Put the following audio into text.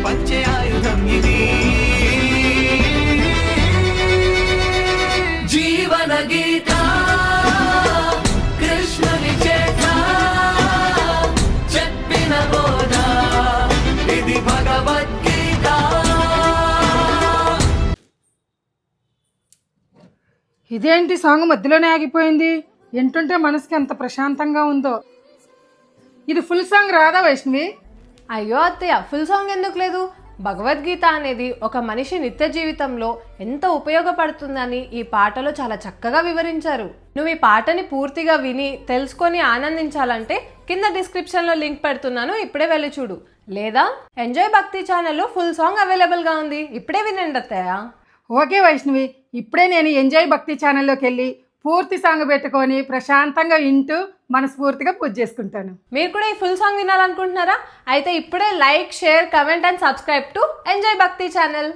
పంచే ఆయుధం ఇది జీవన గీత కృష్ణుని చేత చెప్పిన బోధ ఇది భగవద్గీత. ఇదేంటి సాంగ్ మధ్యలోనే ఆగిపోయింది? వింటుంటే మనసుకి ఎంత ప్రశాంతంగా ఉందో. ఇది ఫుల్ సాంగ్ రాదా వైష్ణవి? అయ్యో అత్తయ్య, ఫుల్ సాంగ్ ఎందుకు లేదు? భగవద్గీత అనేది ఒక మనిషి నిత్య జీవితంలో ఎంత ఉపయోగపడుతుందని ఈ పాటలో చాలా చక్కగా వివరించారు. నువ్వు ఈ పాటని పూర్తిగా విని తెలుసుకొని ఆనందించాలంటే కింద డిస్క్రిప్షన్లో లింక్ పెడుతున్నాను, ఇప్పుడే వెళ్ళి చూడు. లేదా ఎంజాయ్ భక్తి ఛానల్లో ఫుల్ సాంగ్ అవైలబుల్గా ఉంది, ఇప్పుడే వినండి అత్తయ్య. ఓకే వైష్ణవి, ఇప్పుడే నేను ఎంజాయ్ భక్తి ఛానల్లోకి వెళ్ళి పూర్తి సాంగ్ పెట్టుకొని ప్రశాంతంగా వింటూ మనస్ఫూర్తిగా పూజ చేసుకుంటాను. మీరు కూడా ఈ ఫుల్ సాంగ్ వినాలనుకుంటున్నారా? అయితే ఇప్పుడే like, share, comment and subscribe to enjoy భక్తి ఛానల్.